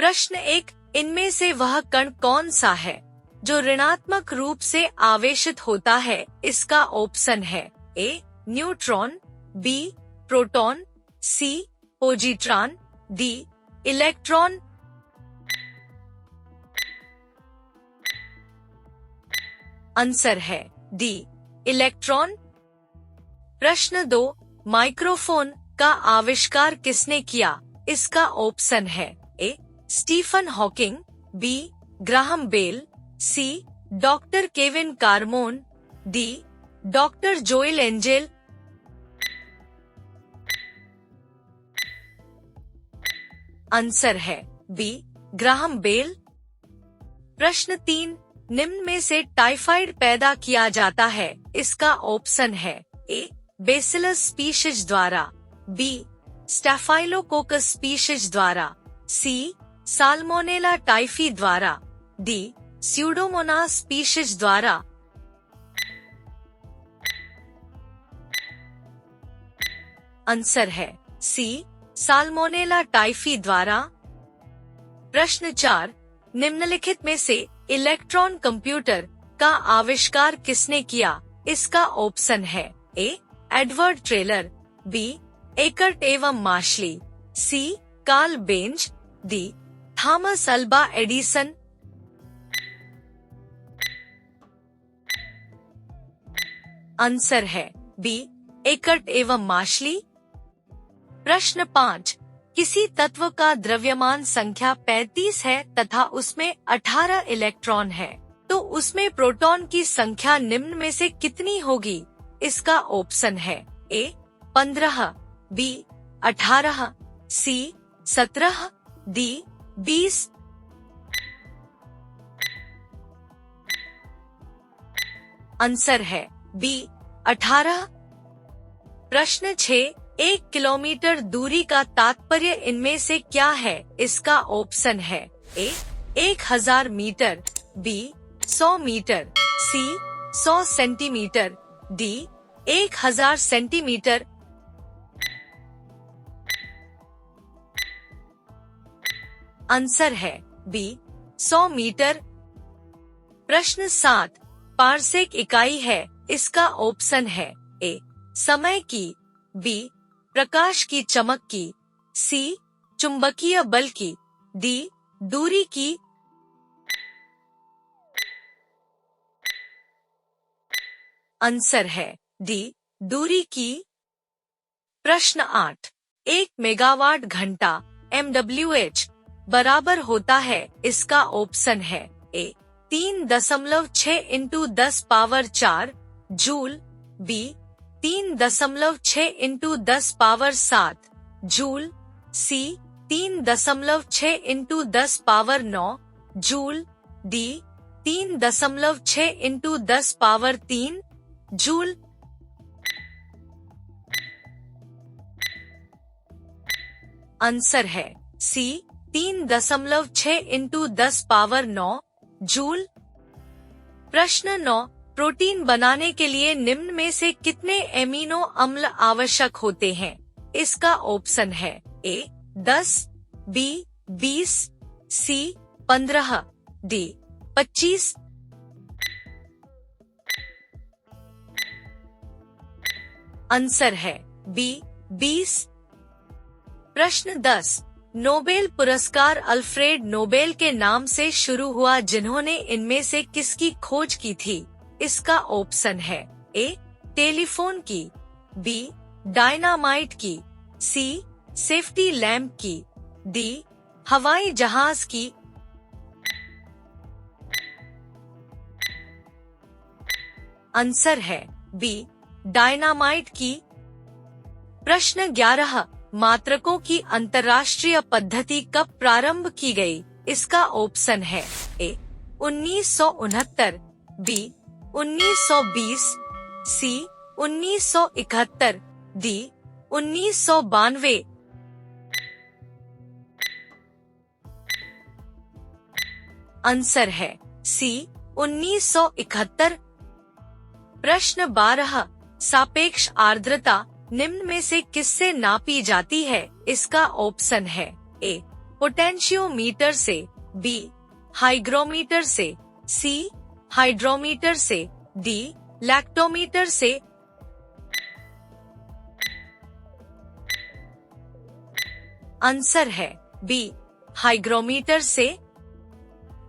प्रश्न 1, इनमें से वह कण कौन सा है जो ऋणात्मक रूप से आवेशित होता है? इसका ऑप्शन है ए न्यूट्रॉन, बी प्रोटॉन, सी पॉजिट्रॉन, डी इलेक्ट्रॉन। आंसर है डी इलेक्ट्रॉन। प्रश्न 2, माइक्रोफोन का आविष्कार किसने किया? इसका ऑप्शन है A Stephen Hawking, B Graham Bell, C doctor Kevin Carmon, D doctor Joel Engel. Answer है बी ग्राहम बेल। प्रश्न 3, निम्न में से टाइफाइड पैदा किया जाता है? इसका ऑप्शन है ए बेसिलस स्पीशीज द्वारा, बी स्टेफाइलोकोकस स्पीशीज द्वारा, सी साल्मोनेला टाइफी द्वारा, डी स्यूडोमोनास स्पीशीज द्वारा। आंसर है सी साल्मोनेला टाइफी द्वारा। प्रश्न 4, निम्नलिखित में से इलेक्ट्रॉन कंप्यूटर का आविष्कार किसने किया? इसका ऑप्शन है A Edward Teller, B Eckert एवं Mauchly, C Karl Benz, D Thomas Alva Edison. Answer है बी एकर्ट एवं मार्शली। प्रश्न 5, किसी तत्व का द्रव्यमान संख्या 35 है तथा उसमें 18 इलेक्ट्रॉन है, तो उसमें प्रोटॉन की संख्या निम्न में से कितनी होगी? इसका ऑप्शन है ए 15, बी 18, सी 17, डी 20। आंसर है बी 18। प्रश्न 6, 1 किलोमीटर दूरी का तात्पर्य इनमें से क्या है? इसका ऑप्शन है ए 1000 मीटर, बी 100 मीटर, सी 100 सेंटीमीटर, डी 1000 सेंटीमीटर। आंसर है बी 100 मीटर। प्रश्न 7, पारसेक इकाई है? इसका ऑप्शन है ए समय की, बी प्रकाश की चमक की, सी चुंबकीय बल की, डी दूरी की। आंसर है डी दूरी की। प्रश्न 8, 1 मेगावाट घंटा MWH बराबर होता है? इसका ऑप्शन है A 3.6 into 10 power 4 joule, B 3.6 into 10 power 7 joule, C 3.6 into 10 power 9 joule, D 3.6 into 10 power 3 joule. Answer है सी 3.6 इंटू 10 पावर 9 जूल। प्रश्न 9, प्रोटीन बनाने के लिए निम्न में से कितने एमिनो अम्ल आवश्यक होते हैं? इसका ऑप्शन है ए 10, बी 20, सी 15, डी 25। आंसर है बी 20। प्रश्न 10, नोबेल पुरस्कार अल्फ्रेड नोबेल के नाम से शुरू हुआ जिन्होंने इनमें से किसकी खोज की थी? इसका ऑप्शन है ए टेलीफोन की, बी डायनामाइट की, सी सेफ्टी लैंप की, डी हवाई जहाज की। आंसर है बी डायनामाइट की। प्रश्न 11, मात्रकों की अंतर्राष्ट्रीय पद्धति कब प्रारंभ की गई? इसका ऑप्शन है ए 1969, बी 1920, सी 1971, डी 1992। आंसर है सी 1971। प्रश्न 12, सापेक्ष आर्द्रता निम्न में से किससे नापी जाती है? इसका ऑप्शन है ए पोटेंशियोमीटर से, बी हाइग्रोमीटर से, सी हाइड्रोमीटर से, डी लैक्टोमीटर से। आंसर है बी हाइग्रोमीटर से।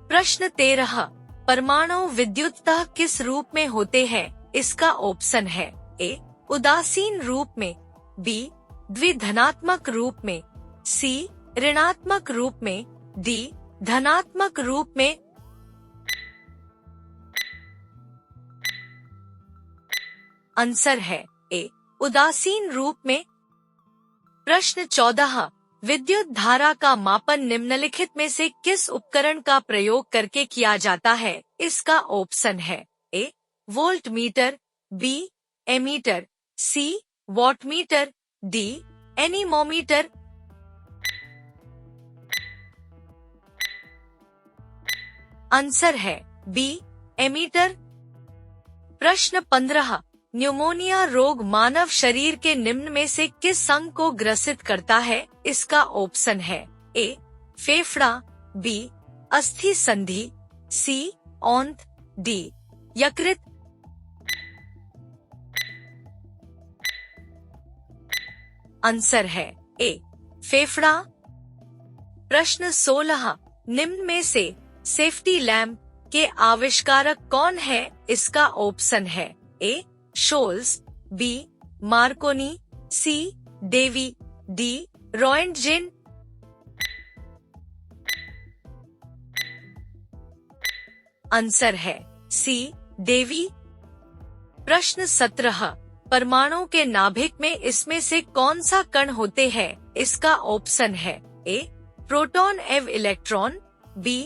प्रश्न 13, परमाणु विद्युततः किस रूप में होते हैं? इसका ऑप्शन है ए उदासीन रूप में, बी द्विधनात्मक रूप में, सी ऋणात्मक रूप में, डी धनात्मक रूप में। आंसर है ए उदासीन रूप में। प्रश्न 14, विद्युत धारा का मापन निम्नलिखित में से किस उपकरण का प्रयोग करके किया जाता है? इसका ऑप्शन है ए वोल्ट मीटर, बी एमीटर, सी वॉटमीटर, डी एनीमोमीटर। आंसर है बी एमीटर। प्रश्न 15, न्यूमोनिया रोग मानव शरीर के निम्न में से किस अंग को ग्रसित करता है? इसका ऑप्शन है ए फेफड़ा, बी अस्थि संधि, सी औंध, डी यकृत। आंसर है ए फेफड़ा। प्रश्न 16, निम्न में से सेफ्टी लैंप के आविष्कारक कौन है? इसका ऑप्शन है ए शोल्स, बी मार्कोनी, सी डेवी, डी रॉयंटजेन। आंसर है सी डेवी। प्रश्न 17, परमाणु के नाभिक में इसमें से कौन सा कण होते हैं? इसका ऑप्शन है ए प्रोटॉन एवं इलेक्ट्रॉन, बी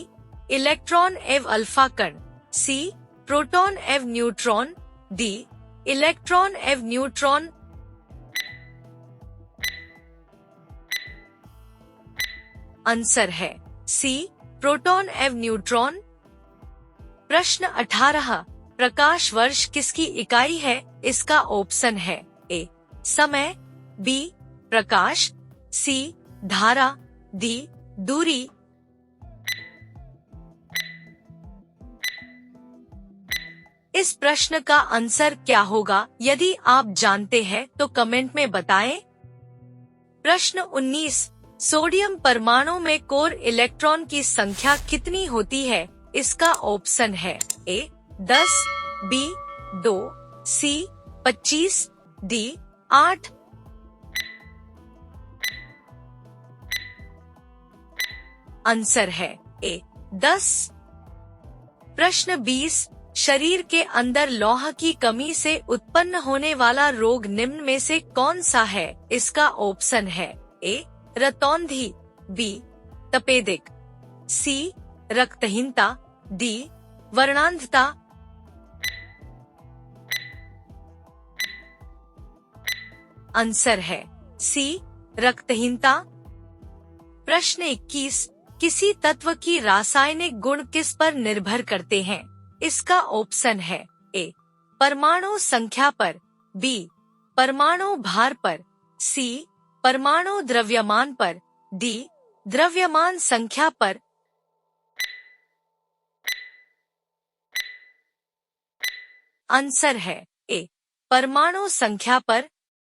इलेक्ट्रॉन एवं अल्फा कण, सी प्रोटॉन एवं न्यूट्रॉन, डी इलेक्ट्रॉन एवं न्यूट्रॉन। आंसर है सी प्रोटॉन एवं न्यूट्रॉन। प्रश्न 18, प्रकाश वर्ष किसकी इकाई है? इसका ऑप्शन है ए समय, बी प्रकाश, सी धारा, डी दूरी। इस प्रश्न का आंसर क्या होगा? यदि आप जानते हैं तो कमेंट में बताएं। प्रश्न 19, सोडियम परमाणु में कोर इलेक्ट्रॉन की संख्या कितनी होती है? इसका ऑप्शन है ए 10, बी 2, सी 25, डी 8। आंसर है ए 10। प्रश्न 20, शरीर के अंदर लौह की कमी से उत्पन्न होने वाला रोग निम्न में से कौन सा है? इसका ऑप्शन है ए रतौंधी, बी तपेदिक, सी रक्तहीनता, डी वर्णांधता। आंसर है सी रक्तहीनता। प्रश्न 21, किसी तत्व की रासायनिक गुण किस पर निर्भर करते हैं? इसका ऑप्शन है ए परमाणु संख्या पर, बी परमाणु भार पर, सी परमाणु द्रव्यमान पर, डी द्रव्यमान संख्या पर। आंसर है ए परमाणु संख्या पर।